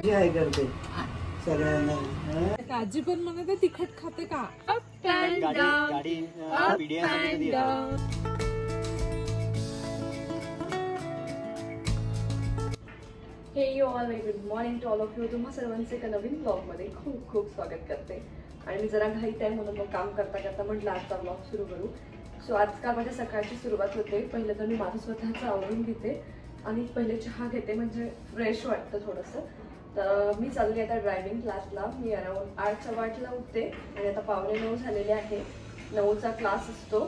काय करते सगळ्यांना आजी पण म्हणते तिखट खाते का? Hey you all very good morning to all of you. तुम्हा सर्वांचे एका नवीन ब्लॉग मध्ये खूप खूप स्वागत करते. आणि मी जरा घाईत आहे म्हणून मग काम करता करता म्हटलं आजचा ब्लॉग सुरू करू. सो आजकाल माझ्या सकाळची सुरुवात होते. पहिलं तर मी माझं स्वतःचं आवरून घेते आणि पहिले चहा घेते, म्हणजे फ्रेश वाटतं थोडंसं. तर मी चालली आता ड्रायव्हिंग क्लासला. मी अराउंड 8:15ला उठते आणि आता 8:45 झालेले आहे. 9चा क्लास असतो.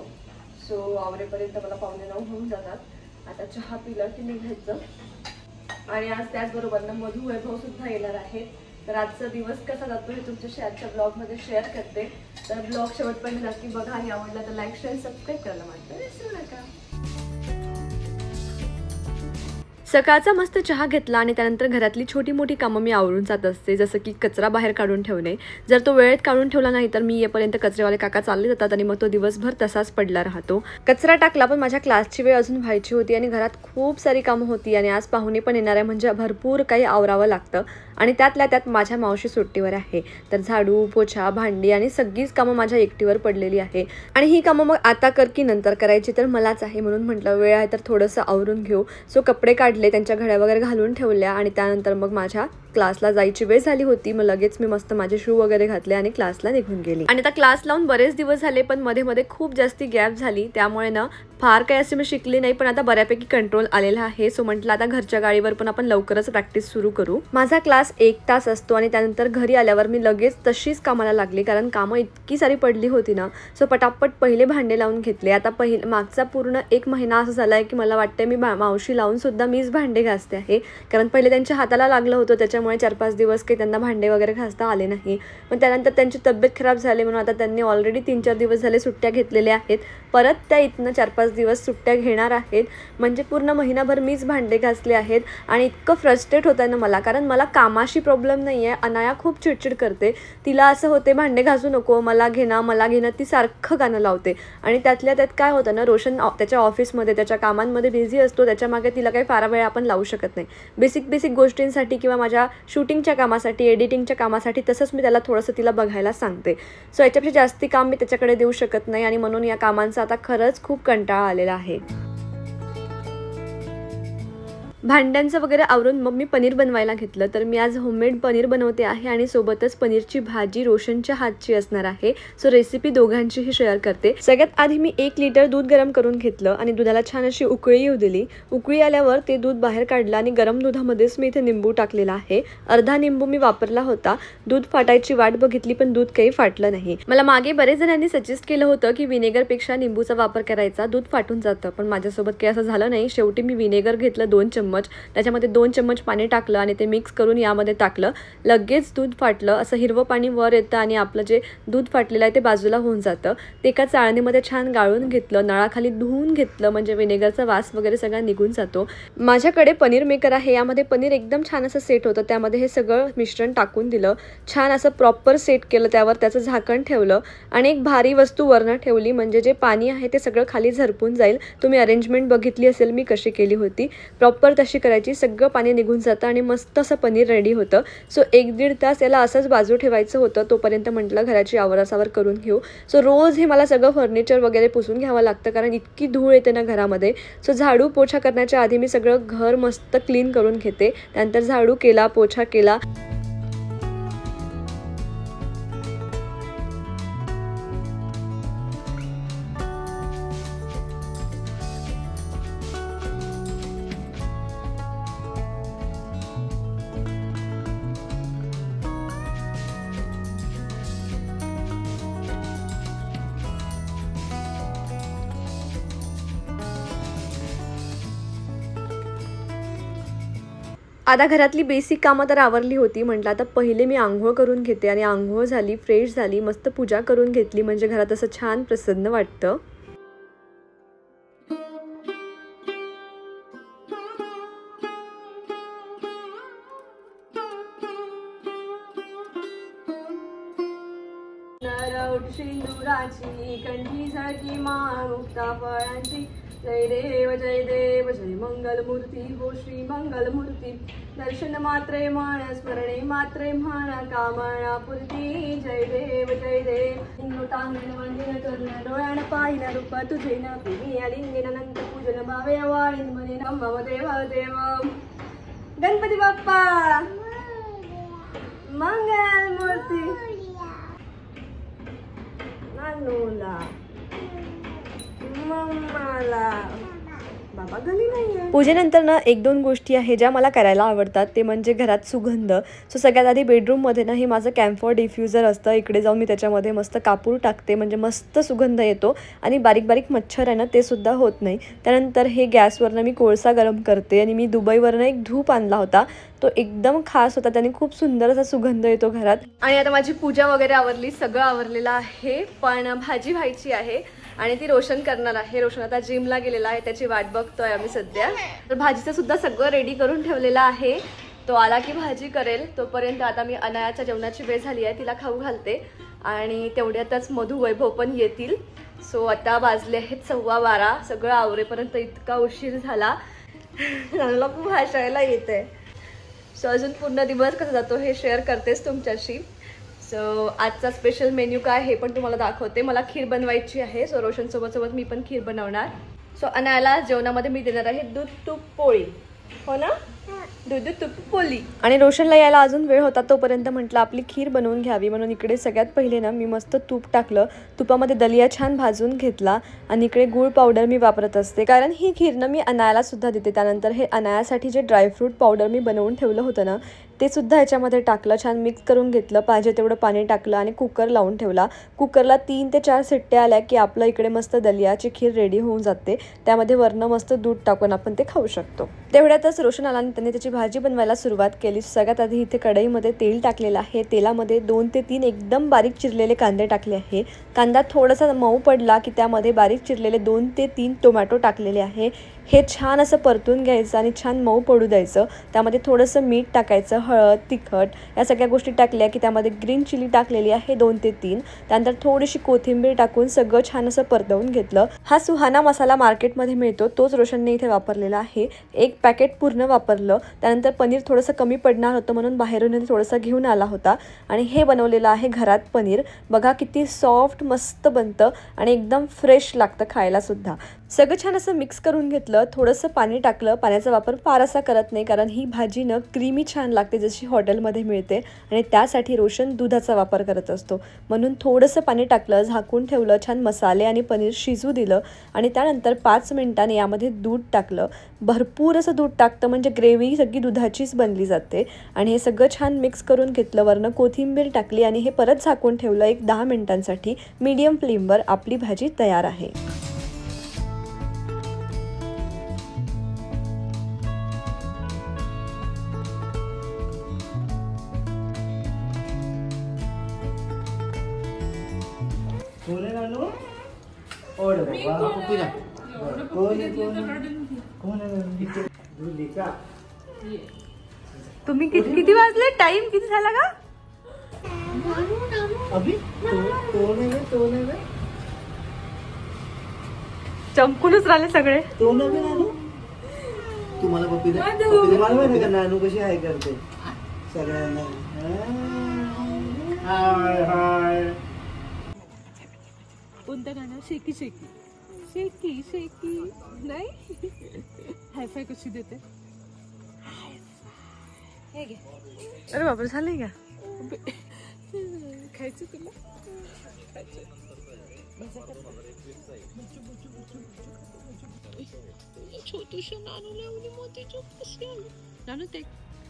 सो आवरेपर्यंत मला 8:45 होऊन जातात. आता चहा पिलं की निघायचं. आणि आज त्याचबरोबर ना मधु वैभव सुद्धा येणार आहे. तर आजचा दिवस कसा जातो हे तुमच्याशी आजच्या ब्लॉगमध्ये शेअर करते. तर ब्लॉग शेवटपर्यंत नक्की बघा आणि आवडला तर लाईक शेअर सबस्क्राईब करायला मात्र विसरू नका. सकाळचा मस्त चहा घेतला आणि त्यानंतर घरातली छोटी मोठी कामं मी आवरून जात असते, जसं की कचरा बाहेर काढून ठेवणे. जर तो वेळेत काढून ठेवला नाही तर मी येईपर्यंत कचरेवाले काका चालले जातात आणि मग तो दिवसभर तसाच पडला राहतो. कचरा टाकला, पण माझ्या क्लासची वेळ अजून व्हायची होती आणि घरात खूप सारी कामं होती आणि आज पाहुणे पण येणार आहे, म्हणजे भरपूर काही आवरावं लागतं. आणि त्यातल्या त्यात माझ्या मावशी सुट्टीवर आहे, तर झाडू पोछा भांडी आणि सगळीच कामं माझ्या एकटीवर पडलेली आहे. आणि ही कामं मग आता कर की नंतर करायची तर मलाच आहे, म्हणून म्हटलं वेळ आहे तर थोडंसं आवरून घेऊ. सो कपडे काढले, त्यांच्या घड्या वगैरे घालून ठेवल्या आणि त्यानंतर मग माझ्या क्लासला जायची वेळ झाली होती. मग लगेच मी मस्त माझे शू वगैरे घातले आणि क्लासला निघून गेली. आणि आता क्लास लावून बरेच दिवस झाले, पण मध्ये मध्ये खूप जास्ती गॅप झाली, त्यामुळे ना फार काही असे मी शिकले नाही, पण आता बऱ्यापैकी कंट्रोल आलेला आहे. सो म्हटलं आता घरच्या गाडीवर पण आपण लवकरच प्रॅक्टिस सुरू करू. माझा क्लास 1 तास असतो आणि त्यानंतर घरी आल्यावर मी लगेच तशीच कामाला लागली, कारण कामं इतकी सारी पडली होती ना. सो पटापट पहिले भांडे लावून घेतले. आता मागचा पूर्ण 1 महिना असं झाला आहे की मला वाटतं मी मावशी लावून सुद्धा मीच भांडे घासते आहे, कारण पहिले त्यांच्या हाताला लागलं होतं, त्याच्यामुळे 4-5 दिवस काही त्यांना भांडे वगैरे घासता आले नाही. पण त्यानंतर त्यांची तब्येत खराब झाली म्हणून आता त्यांनी ऑलरेडी 3-4 दिवस झाले सुट्ट्या घेतलेल्या आहेत. परत त्या इथनं 4-5 दिवस सुट्ट्या घेणार आहेत, म्हणजे पूर्ण महिनाभर मीच भांडे घासले आहेत. आणि इतकं फ्रस्ट्रेट होतं ना मला, कारण मला कामाशी प्रॉब्लेम नाही आहे. अनाया खूप चिडचिड करते, तिला असं होते भांडे घासू नको, मला घेणं ती सारखं गाणं लावते. आणि त्यातल्या त्यात काय होतं ना, रोशन त्याच्या ऑफिसमध्ये त्याच्या कामांमध्ये बिझी असतो, त्याच्यामागे तिला काही फार वेळ आपण लावू शकत नाही. बेसिक गोष्टींसाठी किंवा माझ्या शूटिंगच्या कामासाठी एडिटिंगच्या कामासाठी, तसंच मी त्याला थोडंसं तिला बघायला सांगते. सो याच्यापेक्षा जास्ती काम मी त्याच्याकडे देऊ शकत नाही आणि म्हणून या कामांचा आता खरंच खूप कंटाळा आलेला आहे. भांड्यांचं वगैरे आवरून मग मी पनीर बनवायला घेतलं. तर मी आज होममेड पनीर बनवते आहे आणि सोबतच पनीरची भाजी रोशनच्या हातची असणार आहे. सो रेसिपी दोघांचीही शेअर करते. सगळ्यात आधी मी 1 लिटर दूध गरम करून घेतलं आणि दुधाला छान अशी उकळी येऊ दिली. उकळी आल्यावर ते दूध बाहेर काढलं आणि गरम दुधामध्येच मी इथे निंबू टाकलेला आहे. अर्धा निंबू मी वापरला होता. दूध फाटायची वाट बघितली, पण दूध काही फाटलं नाही. मला मागे बरेच जणांनी सजेस्ट केलं होतं की विनेगरपेक्षा निंबूचा वापर करायचा, दूध फाटून जातं, पण माझ्यासोबत काही असं झालं नाही. शेवटी मी विनेगर घेतलं 2 चम्मच, त्याच्यामध्ये 2 चम्मच पाणी टाकलं आणि ते मिक्स करून यामध्ये टाकलं. लगेच दूध फाटलं. असं हिरवं पाणी वर येतं आणि आपलं जे दूध फाटलेलं आहे ते बाजूला होऊन जातं. ते एका चाळणीमध्ये छान गाळून घेतलं, नळाखाली धुवून घेतलं, म्हणजे विनेगरचा वास वगैरे सगळा निघून जातो. माझ्याकडे पनीर मेकर आहे, यामध्ये पनीर एकदम छान असं सेट होतं. त्यामध्ये हे सगळं मिश्रण टाकून दिलं, छान असं प्रॉपर सेट केलं, त्यावर त्याचं झाकण ठेवलं आणि एक भारी वस्तू वरनं ठेवली, म्हणजे जे पाणी आहे ते सगळं खाली झरपून जाईल. तुम्ही अरेंजमेंट बघितली असेल मी कशी केली होती, प्रॉपर तशी करायची. सगळं पाणी निघून जातं आणि मस्त असं पनीर रेडी होतं. सो 1-1.5 तास याला असंच बाजू ठेवायचं होतं. तोपर्यंत म्हटलं घराची आवरासावर करून घेऊ. सो रोज हे मला सगळं फर्निचर वगैरे पुसून घ्यावं लागतं, कारण इतकी धूळ येते ना घरामध्ये. सो झाडू पोछा करण्याच्या आधी मी सगळं घर मस्त क्लीन करून घेते. त्यानंतर झाडू केला, पोछा केला. आता घरातली बेसिक कामं तर आवरली होती. म्हटलं आता पहिले मी आंघोळ करून घेते आणि आंघोळ झाली, फ्रेश झाली, मस्त पूजा करून घेतली, म्हणजे घरात असं छान प्रसन्न वाटतं. सिंदुराची कंठी झळकी माळ मुक्ता फळांची जय देव जय मंगलमूर्ती हो श्री मंगलमूर्ती दर्शन मात्रे मान स्मरणे मात्रे मान कामना पूर्ती जय देव टांगण वंदन कर्ण डोळ्यान पाहिन रूप तुझे न प्रेमी अलिंगन अनंत पूजन भावे वाळीन मने मम देव देव गणपती बाप्पा मंगलमूर्ती नानूला मम्माला बाबा घरी नाहीये. पूजेनंतर ना एक दोन गोष्टी आहे ज्या मला करायला आवडतात ते म्हणजे घरात सुगंध. सो सगळ्यात आधी बेडरूममध्ये ना हे माझं कॅम्फर डिफ्युजर असतं. इकडे जाऊन मी त्याच्यामध्ये मस्त कापूर टाकते म्हणजे मस्त सुगंध येतो आणि बारीक बारीक मच्छर आहे ना ते सुद्धा होत नाही. त्यानंतर हे गॅसवरनं मी कोळसा गरम करते आणि मी दुबईवरनं एक धूप आणला होता. तो एकदम खास होता, त्याने खूप सुंदर असा सुगंध येतो घरात. आणि आता माझी पूजा वगैरे आवरली, सगळं आवरलेलं आहे, पण भाजी व्हायची आहे आणि ती रोशन करणार आहे. रोशन आता जिमला गेलेला आहे, त्याची वाट बघतोय आम्ही सध्या. तर भाजीचं सुद्धा सगळं रेडी करून ठेवलेलं आहे. तो आला की भाजी करेल. तोपर्यंत आता मी अनायाच्या जेवणाची वेळ झाली आहे, तिला खाऊ घालते आणि तेवढ्यातच मधू वैभव पण येतील. सो आता वाजले आहेत 12:15. सगळं आवरेपर्यंत इतका उशीर झाला. मला खूप हसायला येते. सो अजून पूर्ण दिवस कसा जातो हे शेअर करतेच तुमच्याशी. सो आजचा स्पेशल मेन्यू काय हे पण तुम्हाला दाखवते. मला खीर बनवायची आहे. सो रोशन सोबत मी पण खीर बनवणार. सो अनायाला जेवणामध्ये मी देणार आहे दूध तूप पोळी. हो ना, दूध तूप पोळी. आणि रोशनला यायला अजून वेळ होता, तोपर्यंत म्हटलं आपली खीर बनवून घ्यावी म्हणून इकडे सगळ्यात पहिले ना मी मस्त तूप टाकलं. तुपामध्ये दलिया छान भाजून घेतला आणि इकडे गूळ पावडर मी वापरत असते कारण ही खीर ना मी अनायाला सुद्धा देते. त्यानंतर हे अनायासाठी जे ड्रायफ्रूट पावडर मी बनवून ठेवलं होतं ना ते सुद्धा ह्याच्यामध्ये टाकलं, छान मिक्स करून घेतलं. पाहिजे तेवढं पाणी टाकलं आणि कुकर लावून ठेवला. कुकरला 3 ते 4 शिट्ट्या आल्या की आपलं इकडे मस्त दलियाची खीर रेडी होऊन जाते. त्यामध्ये वरनं मस्त दूध टाकून आपण ते खाऊ शकतो. तेवढ्यातच रोशन आला आणि त्याने त्याची भाजी बनवायला सुरुवात केली. सगळ्यात आधी इथे कढईमध्ये तेल टाकलेलं आहे. तेलामध्ये 2 ते 3 एकदम बारीक चिरलेले कांदे टाकले आहे. कांदा थोडासा मऊ पडला की त्यामध्ये बारीक चिरलेले 2 ते 3 टोमॅटो टाकलेले आहे. हे छान असं परतून घ्यायचं आणि छान मऊ पडू द्यायचं. त्यामध्ये थोडंसं मीठ टाकायचं, हळद, तिखट या सगळ्या गोष्टी टाकल्या की त्यामध्ये ग्रीन चिली टाकलेली आहे 2 ते 3. त्यानंतर थोडीशी कोथिंबीर टाकून सगळं छान असं परतवून घेतलं. हा सुहाना मसाला मार्केटमध्ये मिळतो, तोच रोशनने इथे वापरलेला आहे. 1 पॅकेट पूर्ण वापरलं. त्यानंतर पनीर थोडंसं कमी पडणार होतं म्हणून बाहेरून थोडंसं घेऊन आला होता आणि हे बनवलेलं आहे घरात पनीर. बघा किती सॉफ्ट मस्त बनतं आणि एकदम फ्रेश लागतं खायला सुद्धा. सगळं छान असं मिक्स करून घेतलं. थोडंसं पाणी टाकलं. पाण्याचा वापर फार असा करत नाही कारण ही भाजी न क्रीमी छान लागते जशी हॉटेलमध्ये मिळते आणि त्यासाठी रोशन दुधाचा वापर करत असतो म्हणून थोडंसं पाणी टाकलं, झाकून ठेवलं. छान मसाले आणि पनीर शिजू दिलं आणि त्यानंतर 5 मिनिटांनी यामध्ये दूध टाकलं. भरपूर असं दूध टाकतं म्हणजे ग्रेव्ही सगळी दुधाचीच बनली जाते. आणि हे सगळं छान मिक्स करून घेतलं. वरनं कोथिंबीर टाकली आणि हे परत झाकून ठेवलं 10 मिनिटांसाठी. मीडियम फ्लेमवर आपली भाजी तयार आहे. तुम्ही किती वाजले? टाइम किती झाला का? चमकूनच राहिले सगळे. तुम्हाला पप्पी नानू कशी आहे करते सगळ्यांना. कोणतं गाणं? शेकी शेकी शेकी शेकी नाही. हायफाय कशी देते? अरे बापरे, झालंय का? खायचं तुला? छोटूशा नानूला एवढी मोठी झोप कशी आली? नानू ते.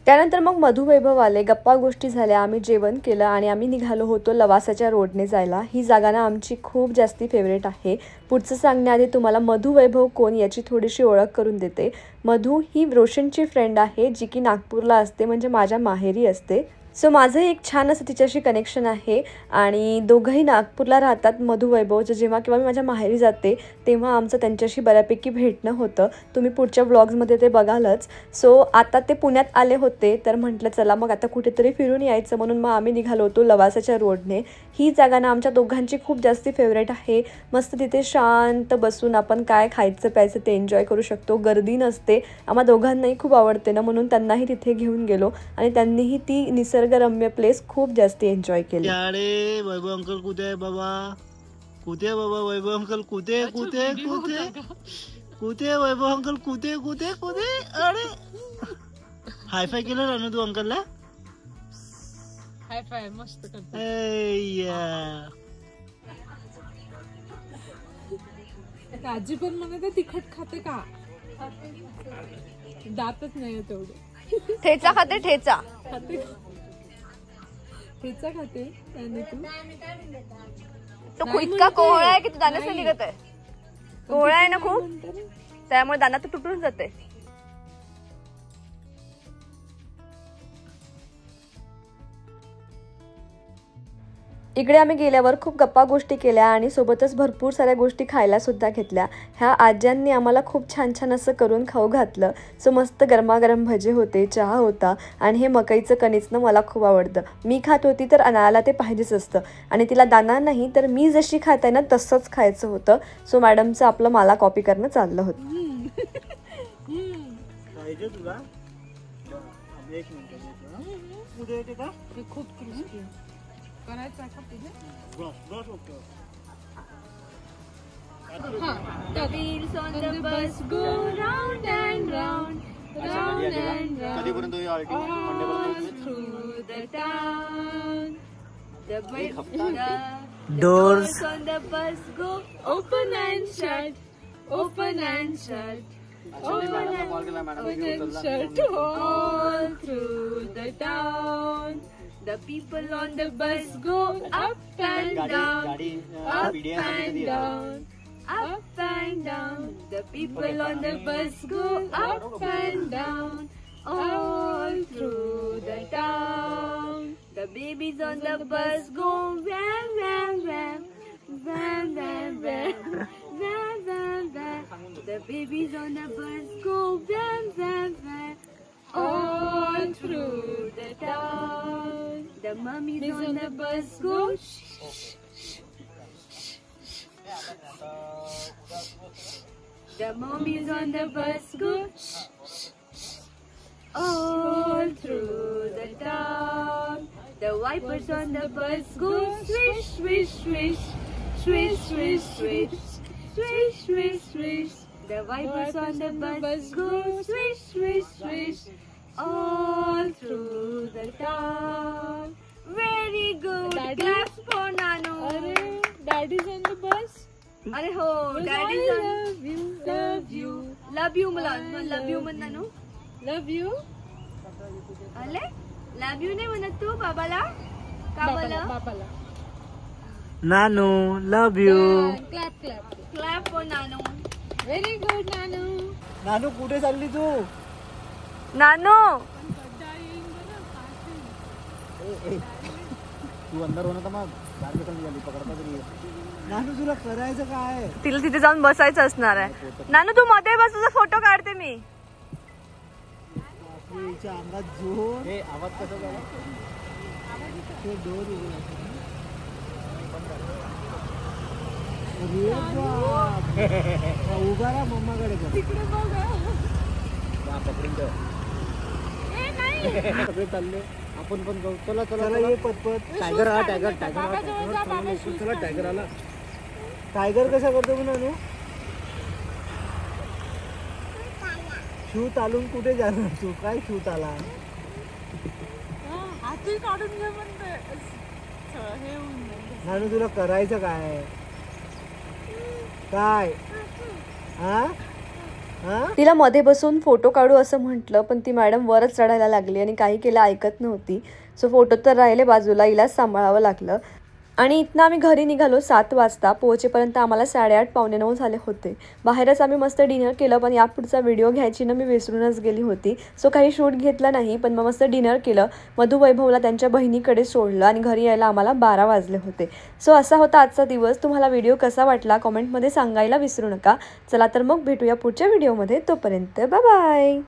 त्यानंतर मग मधू वैभव आले. गप्पा गोष्टी झाल्या. आम्ही जेवण केलं आणि आम्ही निघालो होतो लवासाच्या रोडने जायला. ही जागा ना आमची खूप जास्ती फेवरेट आहे. पुढचं सांगण्याआधी तुम्हाला मधू वैभव कोण याची थोडीशी ओळख करून देते. मधू ही रोशनची फ्रेंड आहे जी की नागपूरला असते म्हणजे माझ्या माहेरी असते. सो माझं एक छान असं तिच्याशी कनेक्शन आहे आणि दोघंही नागपूरला राहतात. मधु वैभव जेव्हा केव्हा मी माझ्या माहेरी जाते तेव्हा आमचं त्यांच्याशी बऱ्यापैकी भेटणं होतं. तुम्ही पुढच्या व्लॉग्समध्ये ते बघालच. सो आता ते पुण्यात आले होते तर म्हटलं चला मग आता कुठेतरी फिरून यायचं म्हणून मग आम्ही निघालो होतो लवासाच्या रोडने. ही जागा ना आमच्या दोघांची खूप जास्ती फेवरेट आहे. मस्त तिथे शांत बसून आपण काय खायचं प्यायचं ते एन्जॉय करू शकतो. गर्दी नसते. आम्हा दोघांनाही खूप आवडते ना म्हणून त्यांनाही तिथे घेऊन गेलो आणि त्यांनीही ती निसर्गरम्य प्लेस खूप जास्त एन्जॉय केली. अरे वैभव अंकल कुठे आहे बाबा? कुठे आहे बाबा वैभव अंकल? कुठे कुठे कुठे कुठे वैभव अंकल? कुठे कुठे कुठे? अरे हाय फाय केलं ना तू अंकलला? हाय फाय मस्त करते. आजी पण म्हणते तिखट खाते का? दातच नाही तेवढे. ठेचा खाते. ठेचा खाते ठेचा खाते त्याने तो इतका कोहळा आहे की तो दाण्याच निघत आहे. कोहळा आहे ना खूप त्यामुळे दाना तो तुटून जाते. इकडे आम्ही गेल्यावर खूप गप्पा गोष्टी केल्या आणि सोबतच भरपूर साऱ्या गोष्टी खायला सुद्धा घेतल्या. ह्या आज्यांनी आम्हाला खूप छान छान असं करून खाऊ घातलं. सो मस्त गरमागरम भजे होते, चहा होता आणि हे मकईचं कणीसनं मला खूप आवडतं. मी खात होती तर अनायाला ते पाहिजेच असतं आणि तिला दाना नाही तर मी जशी खात आहे ना तसंच खायचं होतं. सो मॅडमचं आपलं मला कॉपी करणं चाललं होतं. खूप क्रिस्पी करायचा का तुझे? The wheels on the bus go round and round, round and round, all through the town. The doors on the bus go open and shut, open and shut, open and shut, all through the town. The people on the bus go up and down, up and down, up and down. The people on the bus go up and down, all through the town. The babies on the bus go wham wham wham, wham wham wham, wham wham wham. The babies on the bus go wham wham wham, all through the town. The mummies on the bus go the mummies on the bus go all through the town. The wipers on the bus go swish swish swish, swish swish swish, swish swish swish. The wipers on the bus go swish swish swish, all through the town. Very good. Claps for Nanu. Daddy's on the bus. अरे हो, daddy's on. Love you, love you, love you मला love you म्हण नानू. Love you. अरे love you नाही म्हणत तू बाबाला? का बोला? बाबाला. Nanu love you. Clap clap. Clap for Nanu. Very good Nanu. Nanu कुठे चालली तू? नानू तू अंदर होणार मग पकडता तरी. नानू तुला करायचं काय? तिला तिथे जाऊन बसायचं असणार आहे. नानू तू मध्ये बस, तुझा फोटो काढते मी. अंगात जोर आवाज कसा झाला? डोर उभा राहा मम्माकडे सगळे चालले आपण पण जाऊ. चला चला ये पतपत. टायगर आला, टायगर टायगर चला टायगर आला. टायगर कसा करतो म्हणून शूट आलून कुठे जाणार तू? काय शूट आला? हाती काढून घे म्हणते. नानू तुला करायचं काय? काय तिला मध्ये बसून फोटो काढू असं म्हटलं पण ती मॅडम वरच चढायला लागली आणि काही केलं ऐकत नव्हती. सो फोटो तर राहिले बाजूला, हिलाच सांभाळावं लागलं. आणि इथनं आम्ही घरी निघालो 7 वाजता. पोहोचेपर्यंत आम्हाला 8:30 पावणे 9 झाले होते. बाहेरच आम्ही मस्त डिनर केलं, पण यापुढचा व्हिडिओ घ्यायची ना मी विसरूनच गेली होती. सो काही शूट घेतलं नाही, पण मग मस्त डिनर केलं. मधु वैभवला त्यांच्या बहिणीकडे सोडलं आणि घरी यायला आम्हाला 12 वाजले होते. सो असा होता आजचा दिवस. तुम्हाला व्हिडिओ कसा वाटला कॉमेंटमध्ये सांगायला विसरू नका. चला तर मग भेटूया पुढच्या व्हिडिओमध्ये. तोपर्यंत बाय बाय.